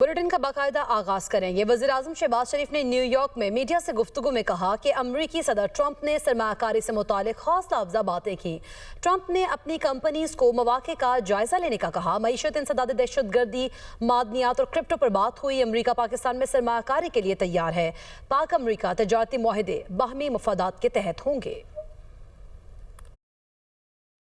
Bulletin का बाकायदा आगाज करेंगे। वज़ीर-ए-आज़म शहबाज शरीफ ने न्यूयॉर्क में मीडिया से गुफ्तगू में कहा कि अमरीकी सदर ट्रंप ने सरमायाकारी से मुतालिक हौसला अफजा बातें की। ट्रंप ने अपनी कंपनीज को मौके का जायजा लेने का कहा। मईशत, इंसदाद, दहशतगर्दी, मादनियात और क्रिप्टो पर बात हुई। अमरीका पाकिस्तान में सरमायाकारी के लिए तैयार है। पाक अमरीका तजारती मुआहदे बाहमी मफादात के तहत होंगे।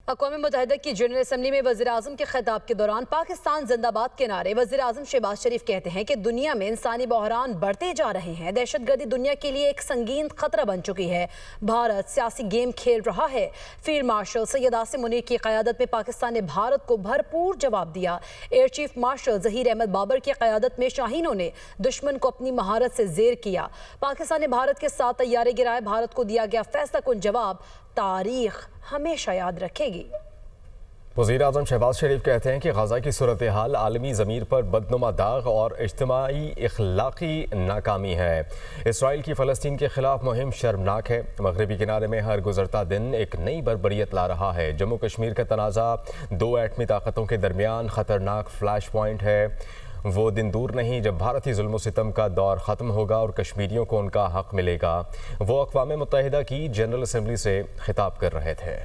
अक़वाम मुत्तहिदा की जनरल असम्बली में वज़ीर-ए-आज़म के खिताब के दौरान पाकिस्तान जिंदाबाद के नारे। वज़ीर-ए-आज़म शहबाज शरीफ कहते हैं कि दुनिया में इंसानी बहरान बढ़ते जा रहे हैं। दहशतगर्दी दुनिया के लिए एक संगीन खतरा बन चुकी है। भारत सियासी गेम खेल रहा है। फील्ड मार्शल सैयद आसिम मुनीर की क़यादत में पाकिस्तान ने भारत को भरपूर जवाब दिया। Air chief marshal Zaheer Ahmed Babar की क़यादत में शाहीनों ने दुश्मन को अपनी महारत से ज़ेर किया। पाकिस्तान ने भारत के साथ तैयारे गिराए। भारत को दिया गया फैसला कुन जवाब तारीख हमेशा याद रखेगी। वज़ीर-ए-आज़म शहबाज शरीफ कहते हैं कि गज़ा की सूरत हाल आलमी ज़मीर पर बदनुमा दाग और इज्तिमाई इखलाकी नाकामी है। इसराइल की फ़लस्तीन के खिलाफ मुहिम शर्मनाक है। मगरबी किनारे में हर गुजरता दिन एक नई बर्बरियत ला रहा है। जम्मू कश्मीर का तनाज़ा दो एटमी ताकतों के दरमियान ख़तरनाक फ्लैश पॉइंट है। वो दिन दूर नहीं जब भारतीय जुल्म सितम का दौर ख़त्म होगा और कश्मीरियों को उनका हक़ मिलेगा। वो अक़वाम मुत्तहिदा की जनरल असम्बली से खिताब कर रहे थे।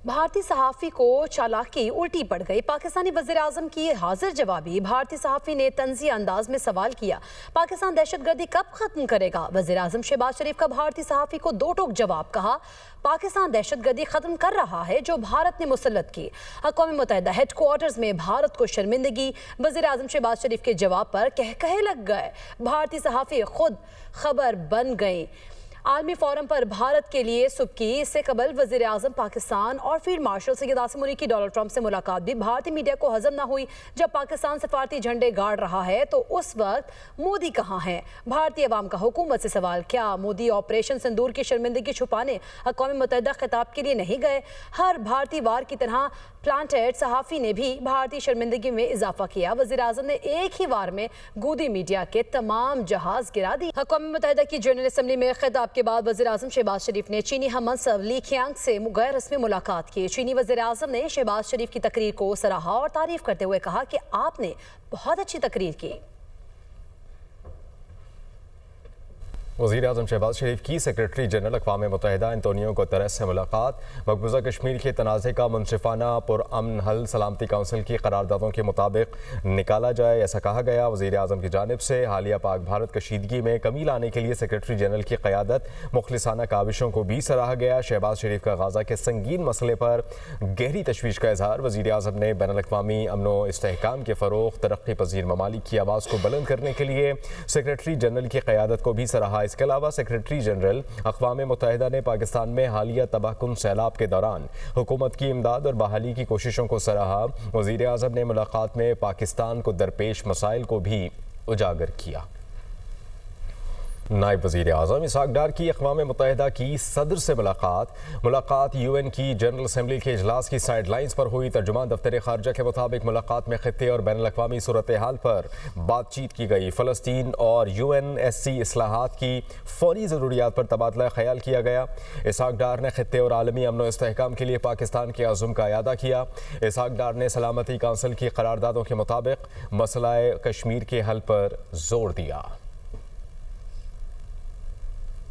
भारतीय सहाफ़ी को चालाकी उल्टी पड़ गई। पाकिस्तानी वज़ीर-ए-आज़म की हाजिर जवाबी। भारतीय सहाफ़ी ने तंज़िया अंदाज में सवाल किया, पाकिस्तान दहशतगर्दी कब ख़त्म करेगा? वज़ीर-ए-आज़म शहबाज शरीफ का भारतीय सहाफ़ी को दो टोक जवाब। कहा, पाकिस्तान दहशतगर्दी ख़त्म कर रहा है जो भारत ने मुसल्लत की। अक़वाम मुत्तहिदा हेडक्वार्टर्स में भारत को शर्मिंदगी। वज़ीर-ए-आज़म शहबाज शरीफ के जवाब पर कहकहे लग गए। भारतीय सहाफ़ी खुद खबर बन गए। आलमी फोरम पर भारत के लिए सुबकी। इससे कबल वज़ीर-ए-आज़म पाकिस्तान और फील्ड मार्शल सैयद आसिम मुनीर की डोनाल्ड ट्रंप से मुलाकात भी भारतीय मीडिया को हजम न हुई। जब पाकिस्तान सफारती झंडे गाड़ रहा है तो उस वक्त मोदी कहाँ हैं? भारतीय अवाम का हुकूमत से सवाल, क्या मोदी ऑपरेशन सिंदूर की शर्मिंदगी छुपाने अक़वाम मुत्तहिदा खिताब के लिए नहीं गए? हर भारतीय वार की तरह प्लांटेड सहाफ़ी ने भी भारतीय शर्मिंदगी में इजाफा किया। वज़ीर-ए-आज़म ने एक ही वार में गूदी मीडिया के तमाम जहाज गिरा दी। अक़वाम मुत्तहिदा की जनरल असम्बली में खिताब के बाद वज़ीर-ए-आज़म शहबाज शरीफ ने चीनी हम मनसब ली क़ियांग से गैर रस्मी मुलाकात की। चीनी वज़ीर-ए-आज़म ने शहबाज शरीफ की तकरीर को सराहा और तारीफ करते हुए कहा कि आपने बहुत अच्छी तकरीर की। वज़ीर-ए-आज़म शहबाज शरीफ की सेक्रेटरी जनरल अक़वाम मुत्तहिदा एंटोनियो गुतेरेस से मुलाकात। मकबूजा कश्मीर के तनाज़े का मुनसिफ़ाना पुरअमन हल सलामती काउंसिल की करारदादों के मुताबिक निकाला जाए, ऐसा कहा गया। वज़ीर-ए-आज़म की जानिब से हालिया पाक भारत कशीदगी में कमी लाने के लिए सेक्रेटरी जनरल की क़यादत मुखलिसाना काविशों को भी सराहा गया। शहबाज शरीफ का गाज़ा के संगीन मसले पर गहरी तशवीश का इज़हार। वज़ीर-ए-आज़म ने बैनुल-अक़वामी अमन व इस्तेहकाम के फ़रोग़, तरक्की पज़ीर ममालिक की आवाज़ को बुलंद करने के लिए सेक्रेटरी जनरल की क़यादत को भी सराहा। इसके अलावा सेक्रेटरी जनरल अक़वाम मुत्तहिदा ने पाकिस्तान में हालिया तबाहकुन सैलाब के दौरान हुकूमत की इमदाद और बहाली की कोशिशों को सराहा। वज़ीर-ए-आज़म ने मुलाकात में पाकिस्तान को दरपेश मसाइल को भी उजागर किया। नायब वज़ीर-ए-आज़म इसहाक़ डार की अक़वाम मुत्तहिदा की सदर से मुलाकात UN की जनरल असम्बली के इजलास की साइड लाइन्स पर हुई। तर्जुमान दफ्तर ख़ारजा के मुताबिक मुलाकात में ख़ित्ते और बैनुल-अक़वामी सूरत हाल पर बातचीत की गई। फ़लस्तीन और UNSC इस्लाहात की फ़ौरी ज़रूरियात पर तबादला ख़याल किया गया। इसहाक़ डार ने ख़ित्ते और आलमी अमन व इस्तेहकाम के लिए पाकिस्तान के अज़्म का अयादा किया। इसहाक़ डार ने सलामती काउंसिल की करारदादों के मुताबिक मसला कश्मीर के हल पर जोर दिया।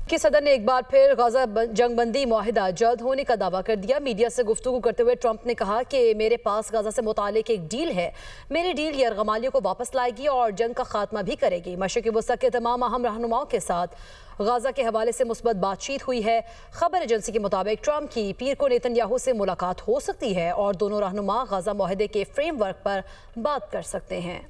कि सदर ने एक बार फिर गज़ा जंगबंदी मुआहिदा जल्द होने का दावा कर दिया। मीडिया से गुफ्तगू करते हुए ट्रंप ने कहा कि मेरे पास गज़ा से मुतालिक एक डील है। मेरी डील यरगमालियों को वापस लाएगी और जंग का खात्मा भी करेगी। मशरिक़ी वस्ता के तमाम अहम रहनुमाओं के साथ गज़ा के हवाले से मुस्बत बातचीत हुई है। खबर एजेंसी के मुताबिक ट्रंप की पीर को नेतन्याहू से मुलाकात हो सकती है और दोनों रहनुमा गज़ा मुआहिदे के फ्रेमवर्क पर बात कर सकते हैं।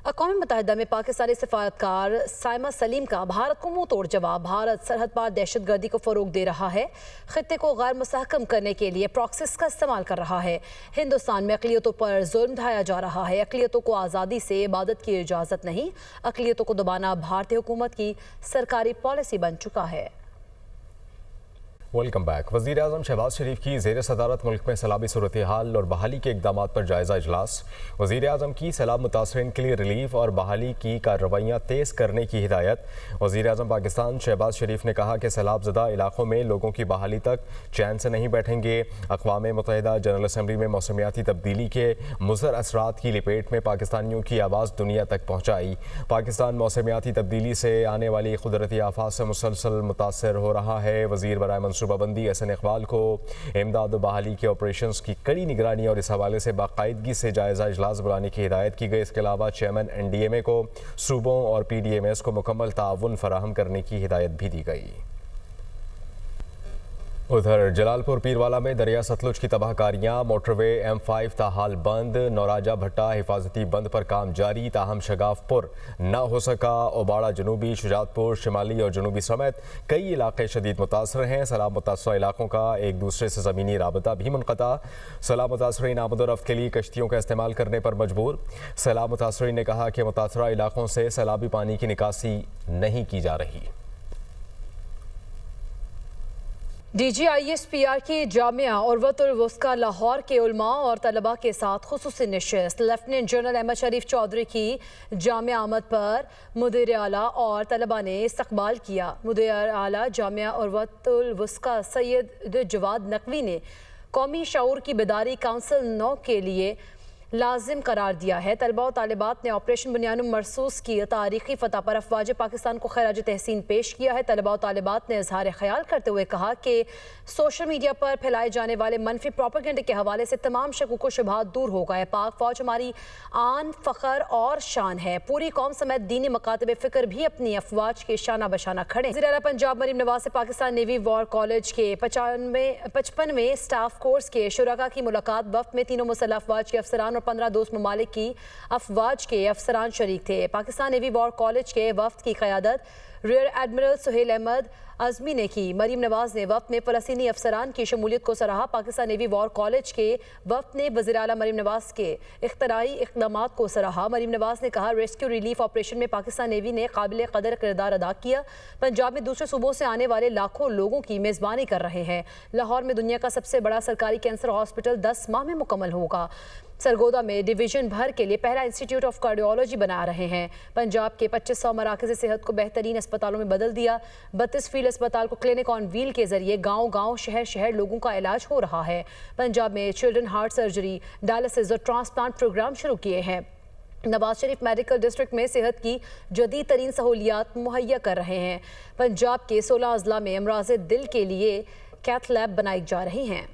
अक़वाम मुत्तहिदा में पाकिस्तानी सफारतकार साइमा सलीम का भारत को मुंह तोड़ जवाब। भारत सरहद पार दहशतगर्दी को फ़रोग़ दे रहा है। ख़ित्ते को गैर मुस्तहकम करने के लिए प्रॉक्सिस का इस्तेमाल कर रहा है। हिंदुस्तान में अक़लियतों पर जुल्म ढाया जा रहा है। अक़लियतों को आज़ादी से इबादत की इजाज़त नहीं। अक़लियतों को दबाना भारतीय हुकूमत की सरकारी पॉलिसी बन चुका है। Welcome back. वज़ीर आज़म शहबाज शरीफ की ज़ेर सदारत मुल्क में सैलाबी सूरत हाल और बहाली के इक़दामात पर जायज़ा इजलास। वज़ीर आज़म की सैलाब मुतासरीन के लिए रिलीफ और बहाली की कार्रवाइयाँ तेज़ करने की हिदायत। वज़ीर आज़म पाकिस्तान शहबाज शरीफ ने कहा कि सैलाब ज़दा इलाकों में लोगों की बहाली तक चैन से नहीं बैठेंगे। अक़वाम मुत्तहिदा जनरल असम्बली में मौसमियाती तब्दीली के मुज़र असरात की लपेट में पाकिस्तानियों की आवाज़ दुनिया तक पहुँचाई। पाकिस्तान मौसमियाती तब्दीली से आने वाली कुदरती आफात से मुसलसल मुतासर हो रहा है। वज़ीर बराए मनसूबाबंदी एहसन इक़बाल को इमदाद और बहाली के ऑपरेशंस की कड़ी निगरानी और इस हवाले से बाकायदगी से जायज़ा इजलास बुलाने की हिदायत की गई। इसके अलावा चेयरमैन NDMA को सूबों और PDMS को मुकम्मल ताउन फराहम करने की हिदायत भी दी गई। उधर जलालपुर पीरवाला में दरिया सतलुज की तबाहकारियाँ, मोटरवे M5 ताहाल बंद, नौराजा भट्टा हिफाजती बंद पर काम जारी, ताहम शगाफपुर न हो सका। ओबाड़ा जनूबी, शुजातपुर शिमाली और जनूबी समेत कई इलाके शदीद मुतासर हैं। सैलाब मुतासरा इलाकों का एक दूसरे से ज़मीनी राबता भी मुनक़ता। सैलाब मुतासरीन आमद और रफ्त के लिए कश्तियों का इस्तेमाल करने पर मजबूर। सैलाब मुतासरीन ने कहा कि मुतासरा इलाकों से सैलाबी पानी की निकासी नहीं की जा रही। DGISPR की जामिया उर्वतुल वुस्का लाहौर के उलमा और तलबा के साथ खुसूसी नशिस्त। लेफ्टिनेंट जनरल अहमद शरीफ चौधरी की जामिया आमद पर मुदीर आला और तलबा ने इस्तकबाल किया। मुदीर आला जामिया उर्वतुल वुस्का सैयद जवाद नकवी ने कौमी शऊर की बेदारी काउंसिल 9 के लिए लाजिम करार दिया है। तलबा और तालिबात ने ऑपरेशन बुनियानुम मरसूस की तारीखी फतह पर अफवाज पाकिस्तान को खराज तहसीन पेश किया है। तलबा और तालिबात ने इजहार ख्याल करते हुए कहा कि सोशल मीडिया पर फैलाए जाने वाले मनफी प्रोपेगेंडे के हवाले से तमाम शकूक व शुबहात दूर हो गए। पाक फौज हमारी आन, फ़ख्र और शान है। पूरी कौम समेत दीनी मकातब फ़िक्र भी अपनी अफवाज के शाना बशाना खड़े। वज़ीर आला पंजाब मरीम नवाज से पाकिस्तान नेवी वॉर कॉलेज के 55वें स्टाफ कोर्स के शुरका की मुलाकात। वफ्त में तीनों मुसल्लह अफवाज के अफसरान और 15 दोस्त ममालिक की अफवाज के अफसरान शरीक थे। पाकिस्तान नेवी वॉर कॉलेज के वफ्त की क़यादत रियर एडमिरल सुहेल अहमद अज़मी ने की। मरीम नवाज ने वफ्त में फ़लस्तीनी अफसरान की शमूलियत को सराहा। पाकिस्तान नेवी वॉर कॉलेज के वफ्त ने वज़ीर आला मरीम नवाज के इख्तराई इक़दामात को सराहा। मरीम नवाज ने कहा, रेस्क्यू रिलीफ ऑपरेशन में पाकिस्तान नेवी ने काबिल कदर किरदार अदा किया। पंजाब में दूसरे सूबों से आने वाले लाखों लोगों की मेज़बानी कर रहे हैं। लाहौर में दुनिया का सबसे बड़ा सरकारी कैंसर हॉस्पिटल 10 माह में मुकम्मल होगा। सरगोदा में डिवीजन भर के लिए पहला इंस्टीट्यूट ऑफ कार्डियोलॉजी बना रहे हैं। पंजाब के 2500 मराकज़ सेहत को बेहतरीन अस्पतालों में बदल दिया। 32 फील्ड अस्पताल को क्लिनिक ऑन व्हील के जरिए गांव-गांव, शहर-शहर लोगों का इलाज हो रहा है। पंजाब में चिल्ड्रन हार्ट सर्जरी, डायलिसिस और ट्रांसप्लांट प्रोग्राम शुरू किए हैं। नवाज शरीफ मेडिकल डिस्ट्रिक्ट में सेहत की जदीद तरीन सहूलियात मुहैया कर रहे हैं। पंजाब के 16 अजला में अमराज़ दिल के लिए कैथ लैब बनाई जा रही हैं।